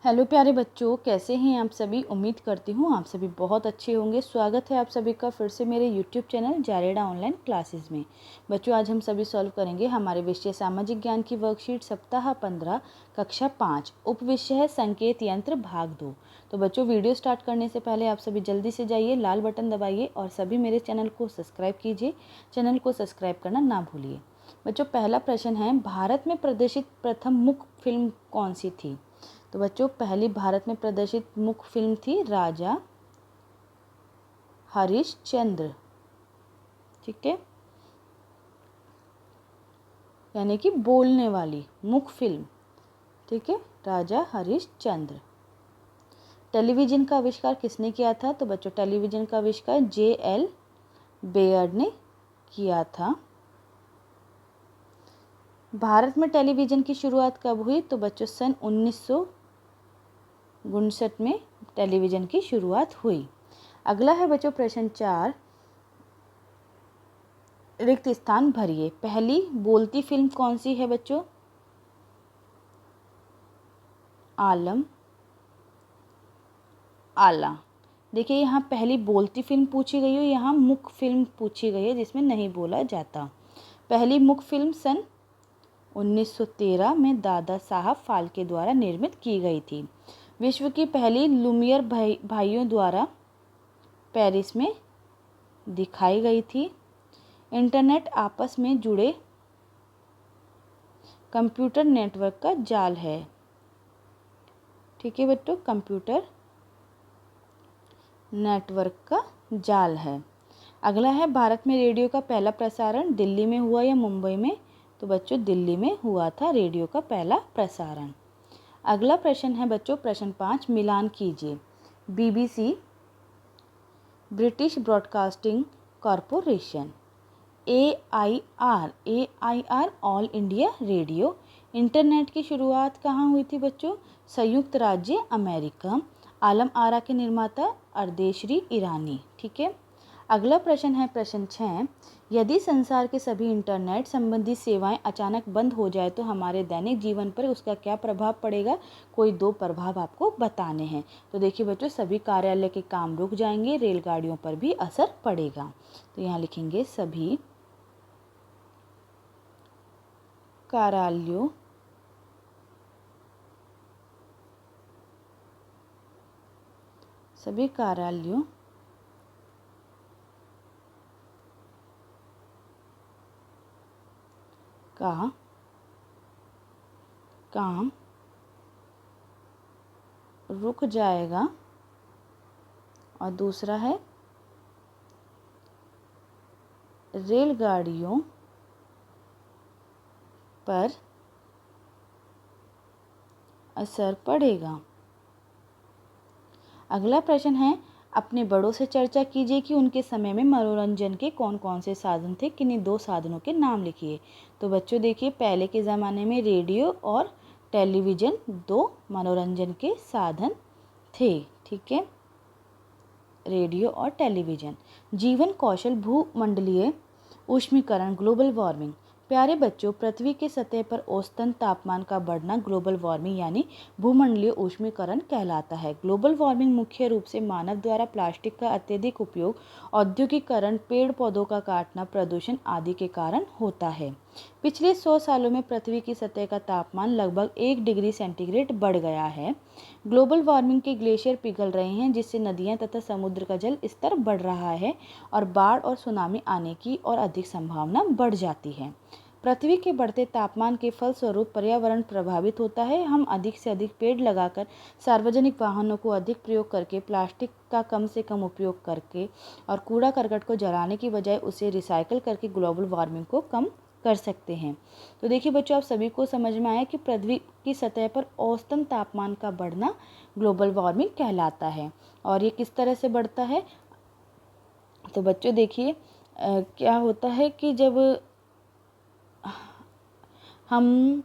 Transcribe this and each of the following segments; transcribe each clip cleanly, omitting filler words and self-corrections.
Hello प्यारे बच्चों, कैसे हैं आप सभी। उम्मीद करती हूँ आप सभी बहुत अच्छे होंगे। स्वागत है आप सभी का फिर से मेरे यूट्यूब चैनल जारेडा ऑनलाइन क्लासेस में। बच्चों, आज हम सभी सॉल्व करेंगे हमारे विषय सामाजिक ज्ञान की वर्कशीट सप्ताह 15 कक्षा 5 उप विषय है संकेत यंत्र भाग 2। तो बच्चों, वीडियो स्टार्ट करने से पहले आप सभी जल्दी से जाइए, लाल बटन दबाइए और सभी मेरे चैनल को सब्सक्राइब कीजिए। चैनल को सब्सक्राइब करना ना भूलिए। बच्चों, पहला प्रश्न है, भारत में प्रदर्शित प्रथम मुख्य फिल्म कौन सी थी। तो बच्चों, पहली भारत में प्रदर्शित मुख्य फिल्म थी राजा हरिश्चंद्र। ठीक है, यानी कि बोलने वाली मुख्य फिल्म। ठीक है, राजा हरिश्चंद्र। टेलीविजन का आविष्कार किसने किया था। तो बच्चों, टेलीविजन का आविष्कार J.L. बेयर्ड ने किया था। भारत में टेलीविजन की शुरुआत कब हुई। तो बच्चों, सन 1959 में टेलीविजन की शुरुआत हुई। अगला है बच्चों प्रश्न 4, रिक्त स्थान भरिए। पहली बोलती फिल्म कौन सी है बच्चों। आलम आला। देखिए, यहाँ पहली बोलती फिल्म पूछी गई है, यहाँ मुख्य फिल्म पूछी गई है जिसमें नहीं बोला जाता। पहली मुख्य फिल्म सन 1913 में दादा साहब फाल्के द्वारा निर्मित की गई थी। विश्व की पहली लुमियर भाइयों द्वारा पेरिस में दिखाई गई थी। इंटरनेट आपस में जुड़े कंप्यूटर नेटवर्क का जाल है। ठीक है बच्चों, कंप्यूटर नेटवर्क का जाल है। अगला है, भारत में रेडियो का पहला प्रसारण दिल्ली में हुआ या मुंबई में। तो बच्चों, दिल्ली में हुआ था रेडियो का पहला प्रसारण। अगला प्रश्न है बच्चों प्रश्न 5, मिलान कीजिए। BBC, British broadcasting corporation, AIR all India radio. Internet की शुरुआत कहाँ हुई थी बच्चों। संयुक्त राज्य अमेरिका। आलम आरा के निर्माता अर्देशरी ईरानी। ठीक है। अगला प्रश्न है प्रश्न 6, यदि संसार के सभी इंटरनेट संबंधी सेवाएं अचानक बंद हो जाए तो हमारे दैनिक जीवन पर उसका क्या प्रभाव पड़ेगा। कोई 2 प्रभाव आपको बताने हैं। तो देखिए बच्चों, सभी कार्यालय के काम रुक जाएंगे, रेलगाड़ियों पर भी असर पड़ेगा। तो यहाँ लिखेंगे सभी कार्यालयों का काम रुक जाएगा। और दूसरा है, रेलगाड़ियों पर असर पड़ेगा। अगला प्रश्न है, अपने बड़ों से चर्चा कीजिए कि उनके समय में मनोरंजन के कौन कौन से साधन थे। किन्हीं 2 साधनों के नाम लिखिए। तो बच्चों देखिए, पहले के ज़माने में रेडियो और टेलीविज़न 2 मनोरंजन के साधन थे। ठीक है, रेडियो और टेलीविज़न। जीवन कौशल, भूमंडलीय ऊष्मीकरण, ग्लोबल वार्मिंग। प्यारे बच्चों, पृथ्वी की सतह पर औसतन तापमान का बढ़ना ग्लोबल वार्मिंग यानी भूमंडलीय ऊष्मीकरण कहलाता है। ग्लोबल वार्मिंग मुख्य रूप से मानव द्वारा प्लास्टिक का अत्यधिक उपयोग, औद्योगिकरण, पेड़ पौधों का काटना, प्रदूषण आदि के कारण होता है। पिछले 100 सालों में पृथ्वी की सतह का तापमान लगभग 1 डिग्री सेंटीग्रेड बढ़ गया है। ग्लोबल वार्मिंग के ग्लेशियर पिघल रहे हैं, जिससे नदियां तथा समुद्र का जल स्तर बढ़ रहा है और बाढ़ और सुनामी आने की और अधिक संभावना बढ़ जाती है। पृथ्वी के बढ़ते तापमान के फलस्वरूप पर्यावरण प्रभावित होता है। हम अधिक से अधिक पेड़ लगाकर, सार्वजनिक वाहनों को अधिक प्रयोग करके, प्लास्टिक का कम से कम उपयोग करके और कूड़ा करकट को जलाने की बजाय उसे रिसाइकल करके ग्लोबल वार्मिंग को कम कर सकते हैं। तो देखिए बच्चों, आप सभी को समझ में आया कि पृथ्वी की सतह पर औसतन तापमान का बढ़ना ग्लोबल वार्मिंग कहलाता है। और ये किस तरह से बढ़ता है। तो बच्चों देखिए, क्या होता है कि जब हम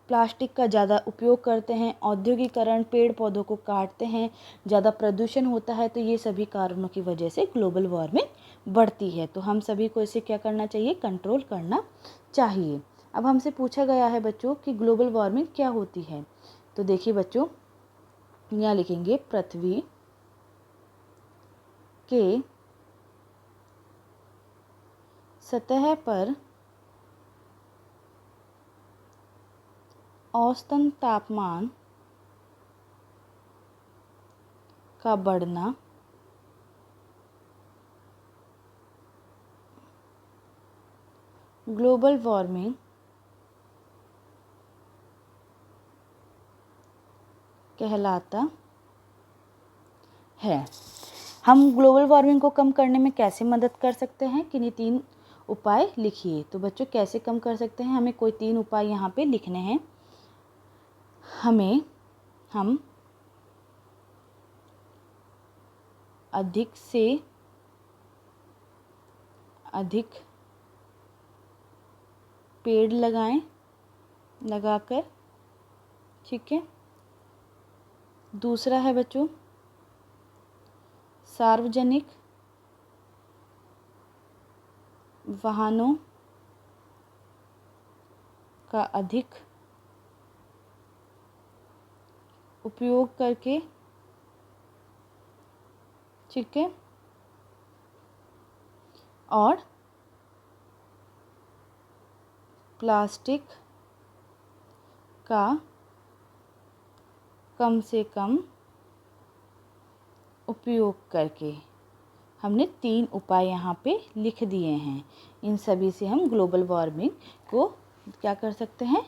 प्लास्टिक का ज़्यादा उपयोग करते हैं, औद्योगिकरण, पेड़ पौधों को काटते हैं, ज़्यादा प्रदूषण होता है, तो ये सभी कारणों की वजह से ग्लोबल वार्मिंग बढ़ती है। तो हम सभी को इसे क्या करना चाहिए, कंट्रोल करना चाहिए। अब हमसे पूछा गया है बच्चों कि ग्लोबल वार्मिंग क्या होती है। तो देखिए बच्चों, यहाँ लिखेंगे पृथ्वी के सतह पर औसतन तापमान का बढ़ना ग्लोबल वार्मिंग कहलाता है। हम ग्लोबल वार्मिंग को कम करने में कैसे मदद कर सकते हैं, किन्हीं 3 उपाय लिखिए। तो बच्चों कैसे कम कर सकते हैं, हमें कोई 3 उपाय यहाँ पे लिखने हैं। हम अधिक से अधिक पेड़ लगाकर, ठीक है। दूसरा है बच्चों सार्वजनिक वाहनों का अधिक उपयोग करके, ठीक है, और प्लास्टिक का कम से कम उपयोग करके। हमने 3 उपाय यहाँ पे लिख दिए हैं। इन सभी से हम ग्लोबल वार्मिंग को क्या कर सकते हैं,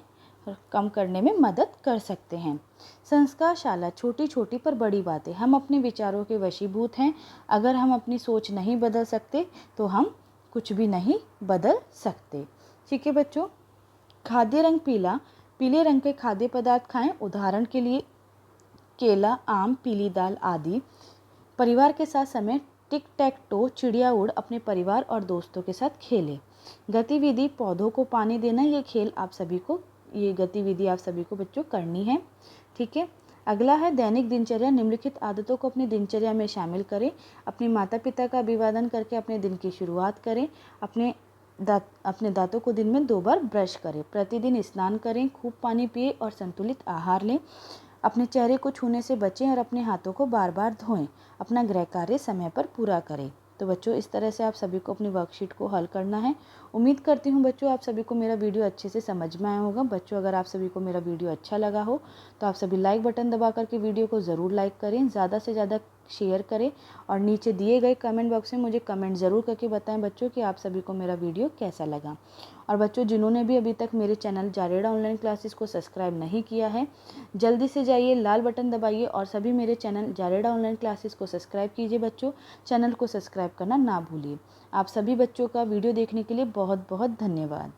कम करने में मदद कर सकते हैं। संस्कारशाला, छोटी छोटी पर बड़ी बातें। हम अपने विचारों के वशीभूत हैं। अगर हम अपनी सोच नहीं बदल सकते तो हम कुछ भी नहीं बदल सकते, ठीक है बच्चों। खाद्य रंग पीला, पीले रंग के खाद्य पदार्थ खाएं, उदाहरण के लिए केला, आम, पीली दाल आदि। परिवार के साथ समय टिक टैक टो, चिड़िया उड़, अपने परिवार और दोस्तों के साथ खेलें। गतिविधि पौधों को पानी देना, ये गतिविधि आप सभी को बच्चों करनी है, ठीक है। अगला है दैनिक दिनचर्या, निम्नलिखित आदतों को अपनी दिनचर्या में शामिल करें। अपने माता पिता का अभिवादन करके अपने दिन की शुरुआत करें। अपने दांतों को दिन में 2 बार ब्रश करें। प्रतिदिन स्नान करें, खूब पानी पिए और संतुलित आहार लें। अपने चेहरे को छूने से बचें और अपने हाथों को बार बार धोएं। अपना गृह कार्य समय पर पूरा करें। तो बच्चों इस तरह से आप सभी को अपनी वर्कशीट को हल करना है। उम्मीद करती हूँ बच्चों आप सभी को मेरा वीडियो अच्छे से समझ में आया होगा। बच्चों अगर आप सभी को मेरा वीडियो अच्छा लगा हो तो आप सभी लाइक बटन दबा करके वीडियो को ज़रूर लाइक करें, ज़्यादा से ज़्यादा शेयर करें और नीचे दिए गए कमेंट बॉक्स में मुझे कमेंट ज़रूर करके बताएं बच्चों कि आप सभी को मेरा वीडियो कैसा लगा। और बच्चों जिन्होंने भी अभी तक मेरे चैनल जारेडा ऑनलाइन क्लासेस को सब्सक्राइब नहीं किया है, जल्दी से जाइए, लाल बटन दबाइए और सभी मेरे चैनल जारेडा ऑनलाइन क्लासेस को सब्सक्राइब कीजिए। बच्चों चैनल को सब्सक्राइब करना ना भूलिए। आप सभी बच्चों का वीडियो देखने के लिए बहुत बहुत धन्यवाद।